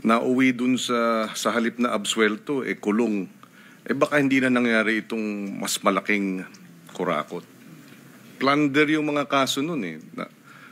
Nauwi dun sa halip na absuelto, kulong. Baka hindi na nangyari itong mas malaking kurakot. Plunder yung mga kaso nun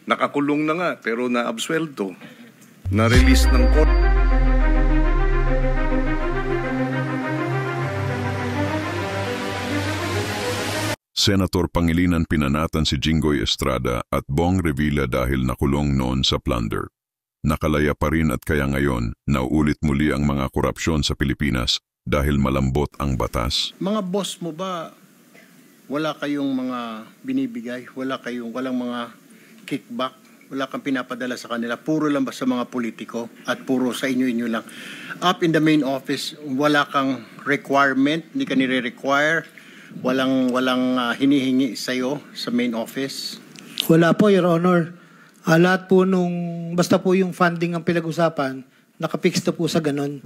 nakakulong na nga, pero na-absuelto. Na-release ng court. Senator Pangilinan pinanatan si Jinggoy Estrada at Bong Revilla dahil nakulong noon sa plunder. Nakalaya pa rin at kaya ngayon, nauulit muli ang mga korupsyon sa Pilipinas dahil malambot ang batas. Mga boss mo ba, wala kayong mga binibigay? Walang mga kickback? Wala kang pinapadala sa kanila? Puro lang ba sa mga politiko at puro sa inyo-inyo lang? Up in the main office, wala kang requirement, hindi ka nire-require, walang hinihingi sa'yo sa main office? Wala po, Your Honor. Lahat po basta po yung funding ang pinag-usapan, nakapix na po sa ganon.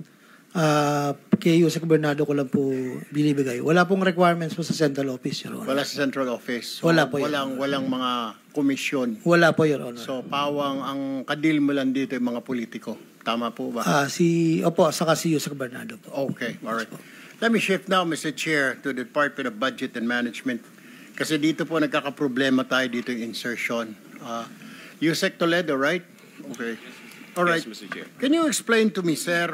Kay Yusek Bernardo ko lang po binibigay. Wala pong requirements po sa central office, Your Honor. Wala sa central office? So, wala po, walang mga komisyon? Wala po, Your Honor. So, pawang ang kadil mo lang dito yung mga politiko. Tama po ba? Opo, saka si Yusek Bernardo po. Okay, alright. Let me shift now, Mr. Chair, to the Department of Budget and Management. Kasi dito po nagkakaproblema tayo dito yung insertion. Yusek Toledo, right? Okay. All right. Yes, Mr. Chair. Can you explain to me, sir,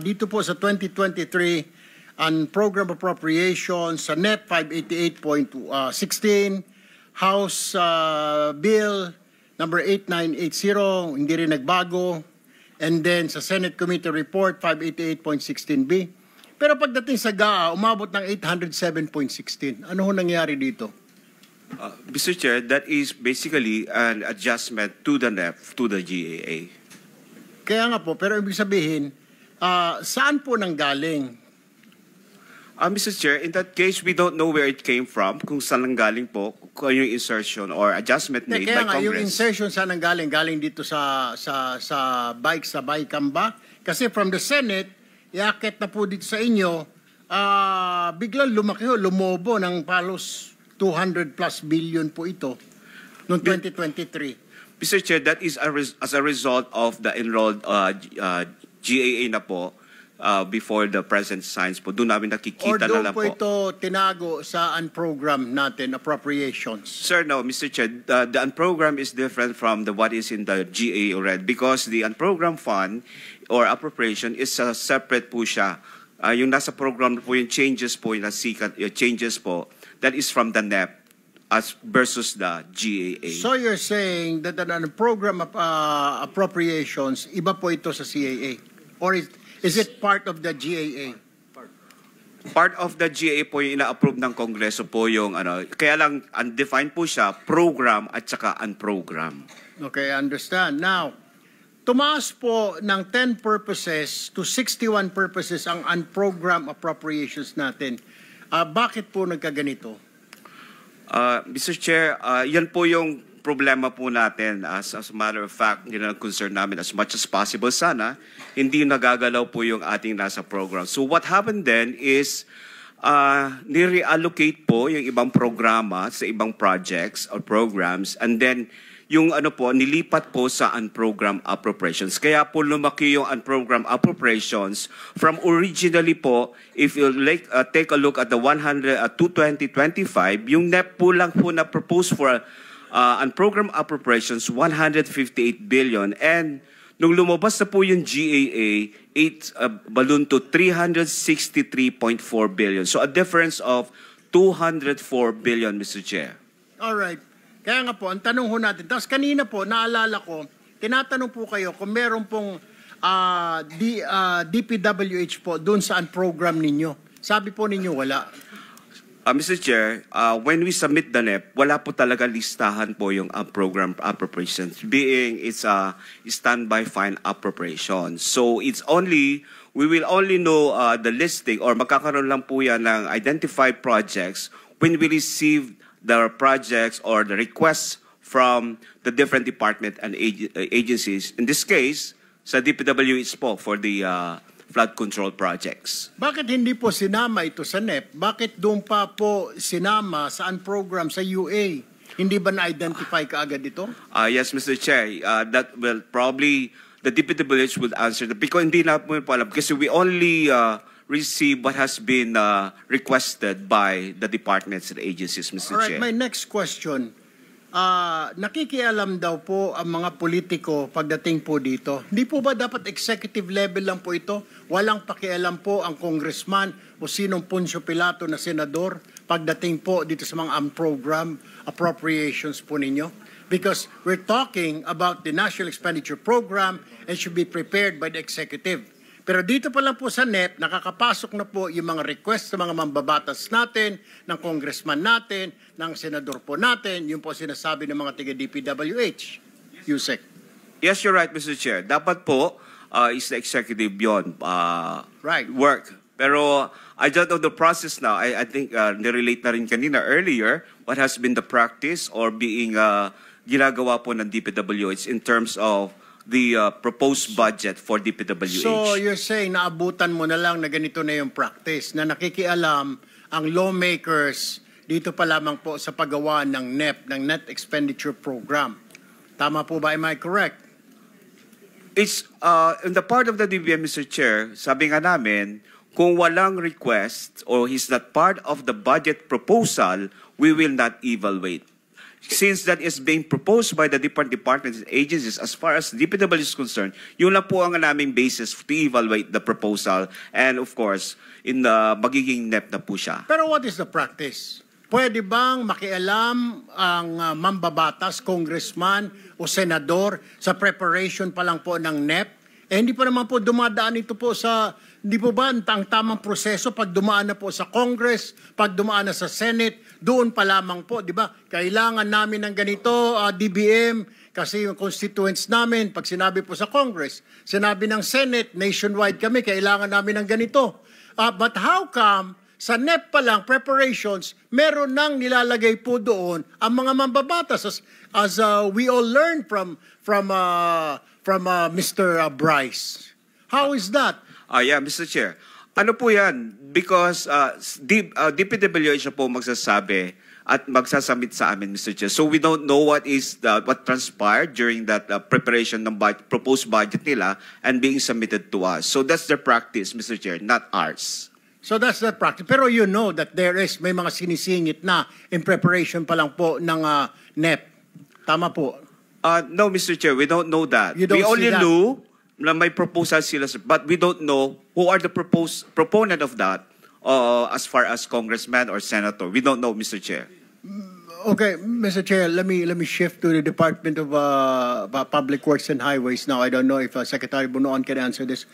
dito po sa 2023, on program appropriations, sa NEP 588.16, House Bill number 8980, hindi rin nagbago, and then sa Senate Committee Report 588.16B. Pero pagdating sa GAA, umabot ng 807.16. Ano ho nangyari dito? Mr. Chair, that is basically an adjustment to the NEP, to the GAA. Kaya nga po, pero ibig sabihin, saan po nanggaling? Mr. Chair, in that case, we don't know where it came from, kung saan nanggaling po, kung yung insertion or adjustment made by Congress. Kaya nga, yung insertion saan nanggaling? Galing dito sa BICAM ba? Kasi from the Senate, iakit na po dito sa inyo, biglang lumaki lumobo ng palos 200 plus billion po ito noong 2023. Mr. Chair, that is as a result of the enrolled GAA na po before the President signs po. Doon namin nakikita na lang po. Or doon po ito tinago sa unprogram natin, appropriations? Sir, no, Mr. Chair, the unprogram is different from what is in the GAA already because the unprogram fund or appropriation is separate po siya. Yung nasa program po, yung changes po, yung changes po, that is from the NEP versus the GAA. So you're saying that the program appropriations, iba po ito sa CAA? Or is it part of the GAA? Part of the GAA po yung ina-approve ng Kongreso po yung kaya lang undefined po siya, program at saka unprogram. Okay, I understand. Now, tumaas po ng 10 purposes to 61 purposes ang unprogram appropriations natin. Bakit po nagkaganito? Mr. Chair, yan po yung problema po natin. As a matter of fact, yun ang concern namin as much as possible. Sana, hindi nagagalaw po yung ating nasa program. So what happened then is, ni-reallocate po yung ibang programa sa ibang projects or programs and then yung nilipat po sa unprogram appropriations. Kaya po lumaki yung unprogram appropriations from originally po, if you take a look at the 2025, yung NEP po lang po na-propose for unprogram appropriations, 158 billion. And nung lumabas na po yung GAA, balloon to 363.4 billion. So a difference of 204 billion, Mr. Chair. All right. Kaya nga po, ang tanong ho natin, tapos kanina po, naalala ko, tinatanong po kayo kung meron pong DPWH po doon sa program ninyo. Sabi po ninyo, wala. Mr. Chair, when we submit the NEP, wala po talaga listahan po yung program appropriations, being it's a standby fine appropriation. So it's only, we will only know the listing or magkakaroon lang po yan ng identified projects when we receive the projects or the requests from the different department and agencies. In this case, sa DPWH po for the flood control projects. Bakit hindi po sinama ito sa NEP? Bakit doon pa po sinama sa program sa UA? Hindi ba na-identify kaagad ito? Yes, Mr. Chair. That will probably the DPWH will answer that. Because hindi na po alam. Kasi we only receive what has been requested by the departments and agencies, Mr. Alright, Chair. my next question. Nakikialam daw po ang mga politiko pagdating po dito. Hindi po ba dapat executive level lang po ito? Walang pakialam po ang congressman o sinong Poncio Pilato na senador pagdating po dito sa mga program appropriations po ninyo? Because we're talking about the National Expenditure Program and should be prepared by the executive. Pero dito pa lang po sa NEP, nakakapasok na po yung mga request sa mga mambabatas natin, ng congressman natin, ng senador po natin, yung po sinasabi ng mga taga-DPWH. Yusek. Yes, you're right, Mr. Chair. Dapat po is the executive beyond Right. work. Pero I don't know the process now. I think nirelate na rin kanina earlier what has been the practice or being ginagawa po ng DPWH in terms of the proposed budget for DPWH. So you're saying naabutan mo na lang na ganito na yung practice, na nakikialam ang lawmakers dito pa lamang po sa paggawa ng NEP, ng Net Expenditure Program. Tama po ba? Am I correct? It's in the part of the DBM, Mr. Chair, sabi nga namin, kung walang request or he's not part of the budget proposal, we will not evaluate. Since that is being proposed by the different departments and agencies, as far as DPW is concerned, yun lang po ang naming basis to evaluate the proposal. And of course, in the magiging NEP na po siya. Pero what is the practice? Pwede bang makialam ang mambabatas, congressman o senador sa preparation pa lang po ng NEP? Hindi pa naman po dumadaan ito po sa, hindi po ba ang tamang proseso pag dumaan na po sa Congress, pag dumaan na sa Senate, doon pa lamang po, di ba? Kailangan namin ng ganito, DBM, kasi yung constituents namin, pag sinabi po sa Congress, sinabi ng Senate, nationwide kami, kailangan namin ng ganito. But how come, sa NEP pa lang, preparations, meron nang nilalagay po doon ang mga mambabatas as we all learned from Mr. Bryce. How is that? Yeah, Mr. Chair. Ano po yan? Because DPWH po magsasabi at magsasubmit sa amin, Mr. Chair. So we don't know what transpired during that preparation ng proposed budget nila and being submitted to us. So that's their practice, Mr. Chair, not ours. So that's the practice. Pero you know that may mga sinisingit na in preparation pa lang po ng NEP. Tama po. No, Mr. Chair, we don't know that. You don't We only see that? know na may proposal sila, but we don't know who are the proponent of that as far as congressman or senator. We don't know, Mr. Chair. Okay, Mr. Chair, let me shift to the Department of Public Works and Highways now. I don't know if Secretary Bunoan can answer this.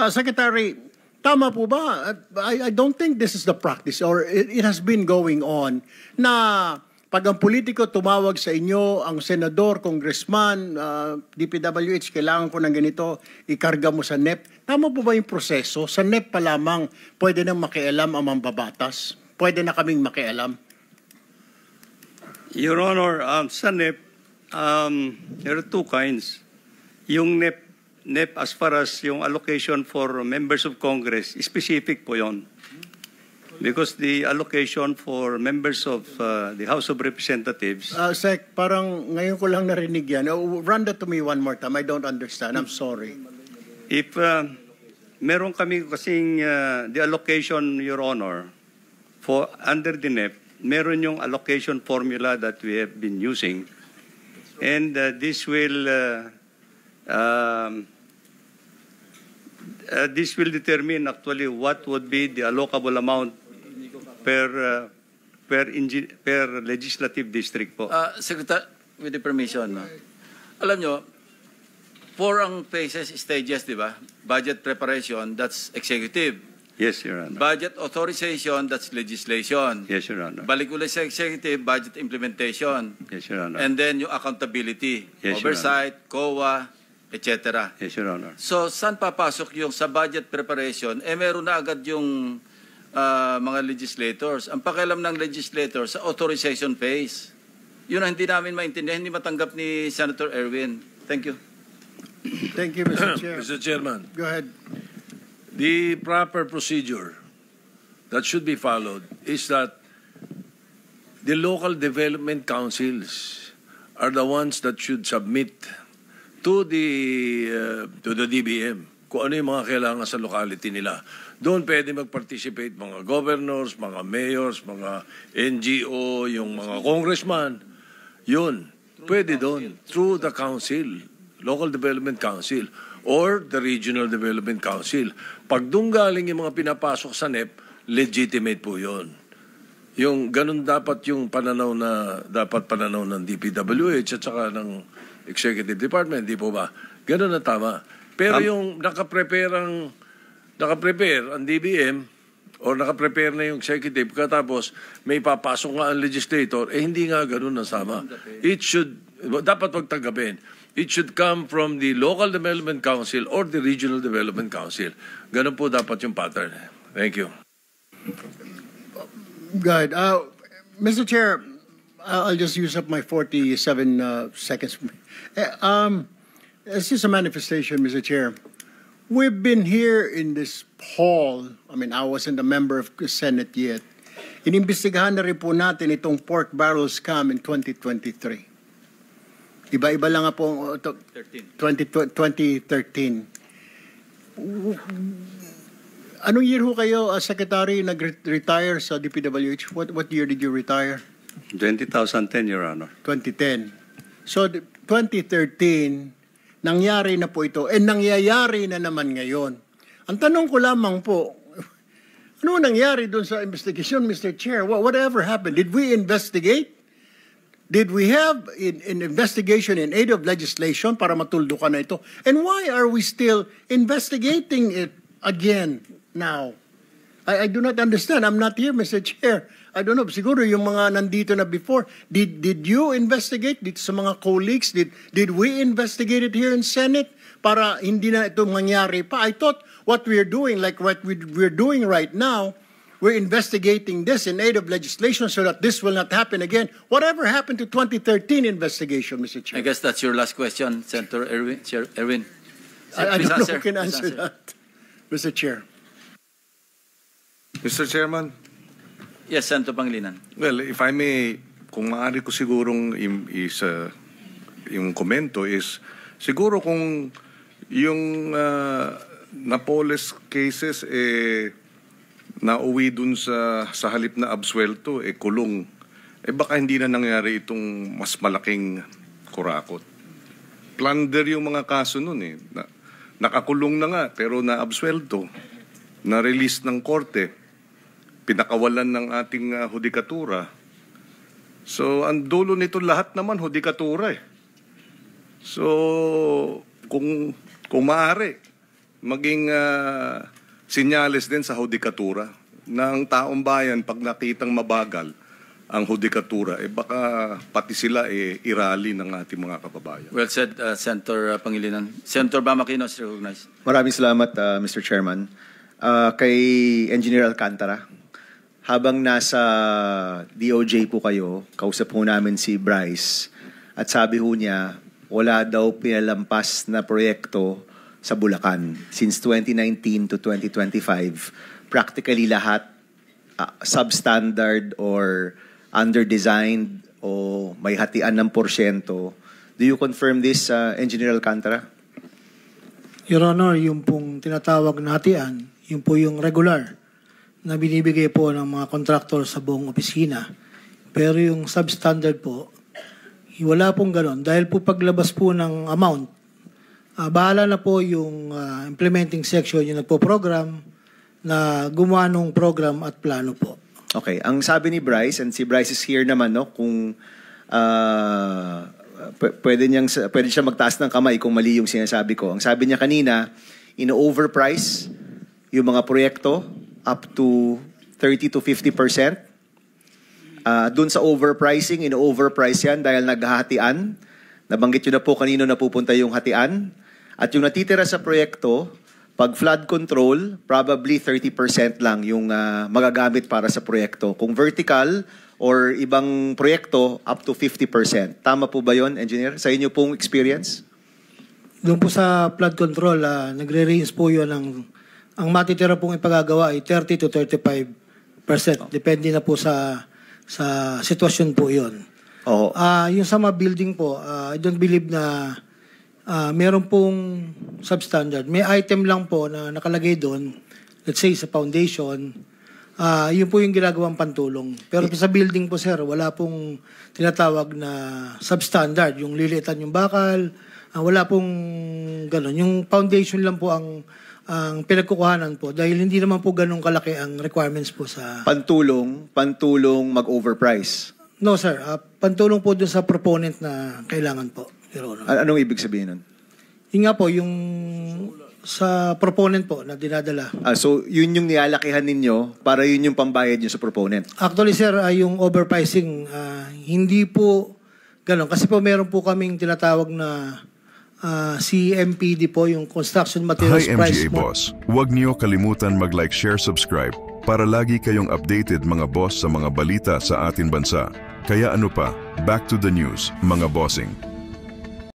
Secretary, tama po ba? I don't think this is the practice or it has been going on na pag ang politiko tumawag sa inyo, ang senador, congressman, DPWH, kailangan ko ng ganito, ikarga mo sa NEP. Tama po ba yung proseso? Sa NEP pa lamang, pwede nang makialam ang mambabatas? Pwede na kaming makialam? Your Honor, sa NEP, there are two kinds. Yung NEP as far as yung allocation for members of Congress, specific po yon. Because the allocation for members of the House of Representatives... Sec, parang ngayon ko lang narinig yan. Run that to me one more time. I don't understand. I'm sorry. If meron kami kasing the allocation, Your Honor, for under the NEP, meron yung allocation formula that we have been using. And this will determine actually what would be the allocable amount per legislative district po. Secretary, with the permission, no? Alam nyo, 4 ang phases, stages, di ba? Budget preparation, that's executive. Yes, Your Honor. Budget authorization, that's legislation. Yes, Your Honor. Balik ulit sa executive, budget implementation. Yes, Your Honor. And then yung accountability, Yes, Your oversight, COA, etc. Yes, Your Honor. So, saan papasok yung sa budget preparation? Meron na agad yung mga legislators. Ang pakialam ng legislators sa authorization phase. Yun ang hindi namin maintindihan, hindi matanggap ni Senator Erwin. Thank you. Thank you, Mr. Chair. Mr. Chairman, Go ahead. the proper procedure that should be followed is that the local development councils are the ones that should submit to the DBM kung ano yung mga kailangan sa locality nila. Doon pwede mag-participate mga governors, mga mayors, mga NGO, yung mga congressman. Yun, pwede doon. Through the council, local development council, or the regional development council. Pag doon galing yung mga pinapasok sa NEP, legitimate po yun. Yung ganun dapat yung pananaw ng DPWH at saka ng Executive Department, di po ba? Ganun na tama. Pero yung nakaprepare ang DBM o nakaprepare na yung executive katapos may papasok nga ang legislator, hindi nga ganun na tama. Dapat pagtanggapin. It should come from the local development council or the regional development council. Ganun po dapat yung pattern. Thank you. Good. Mr. Chair, I'll just use up my 47 seconds. It's just a manifestation, Mr. Chair. We've been here in this hall. I mean, I wasn't a member of the Senate yet. Inimbestigahan na rin po natin itong pork barrel scam in 2023. Iba-iba lang nga po 2013. Anong year ho kayo, Secretary, nag-retire sa DPWH? What year did you retire? 2010, Your Honor. 2010. So, 2013, nangyari na po ito. Nangyayari na naman ngayon. Ang tanong ko lamang po, ano nangyari doon sa investigation, Mr. Chair? Whatever happened? Did we investigate? Did we have an investigation in aid of legislation para matuldukan na ito? And why are we still investigating it again now? I do not understand. I'm not here, Mr. Chair. I don't know. Siguro yung mga nandito na before. Did you investigate? Dito sa mga colleagues? Did we investigate it here in Senate? Para hindi na ito mangyari pa. I thought what we're doing, like what we're doing right now, we're investigating this in aid of legislation so that this will not happen again. Whatever happened to 2013 investigation, Mr. Chair? I guess that's your last question, Senator Erwin. Chair Erwin. I don't know who can answer that, Mr. Chair. Mr. Chairman, Yes, Senator Pangilinan. well, if I may, kung maaari ko sigurong yung komento is, siguro kung yung Napoles cases, nauwi dun sa halip na absuelto, kulong, baka hindi na nangyari itong mas malaking kurakot. Plunder yung mga kaso nun nakakulong na nga, pero na-absuelto, na-release ng korte, pinakawalan ng ating hudikatura. So, ang dulo nito lahat naman, hudikatura So, kung maaari, maging sinyales din sa hudikatura na ang taong bayan, pag nakitang mabagal ang hudikatura, baka pati sila irali ng ating mga kababayan. Well said, Senator Pangilinan. Senator Bamaquino is recognized. Maraming salamat, Mr. Chairman. Kay Engineer Alcantara, habang nasa DOJ po kayo, kausap po namin si Bryce at sabi ho niya, wala daw pinalampas na proyekto sa Bulacan. Since 2019 to 2025, practically lahat substandard or under-designed o may hatian ng porsyento. Do you confirm this, Engineer Alcantara? Your Honor, yung pong tinatawag na hatian, yung po yung regular na binibigay po ng mga contractor sa buong opisina. Pero yung substandard po, wala pong ganon. Dahil po paglabas po ng amount, bahala na po yung implementing section, yung nagpo-program, na gumawa ng program at plano po. Okay. Ang sabi ni Bryce, and si Bryce is here naman, no, kung pwede siya magtaas ng kamay kung mali yung sinasabi ko. Ang sabi niya kanina, ino-overprice yung mga proyekto up to 30 to 50%. Doon sa overpricing, ino-overprice yan dahil naghahatian. Nabanggit yun na po kanino napupunta yung hatian. At yung natitira sa proyekto, pag flood control, probably 30% lang yung magagamit para sa proyekto. Kung vertical or ibang proyekto, up to 50%. Tama po ba yun, Engineer? Sa inyo pong experience? Doon po sa flood control, nagre-range po yun ang matitira pong ipagagawa ay 30 to 35%. Depende na po sa sitwasyon po yun. Oo. Yung sa mga building po, I don't believe na meron pong substandard. May item lang po na nakalagay doon, let's say sa foundation, yun po yung ginagawang pantulong. Pero sa building po, sir, wala pong tinatawag na substandard. Yung lilitan yung bakal, wala pong gano'n. Yung foundation lang po ang pinagkukuhanan po dahil hindi naman po ganun kalaki ang requirements po sa... Pantulong mag-overprice. No, sir. Pantulong po dun sa proponent na kailangan po, Your Honor. Anong ibig sabihin nun? Yun nga po, yung sa proponent po na dinadala. So, yun yung nialakihan ninyo para yun yung pambayad nyo sa proponent? Actually, sir, yung overpricing, hindi po ganun. Kasi po meron po kaming tinatawag na CMPD po, yung Construction Materials Hi Price. MGA Boss, huwag niyo kalimutan mag-like, share, subscribe para lagi kayong updated mga boss sa mga balita sa ating bansa. Kaya ano pa, back to the news, mga bossing.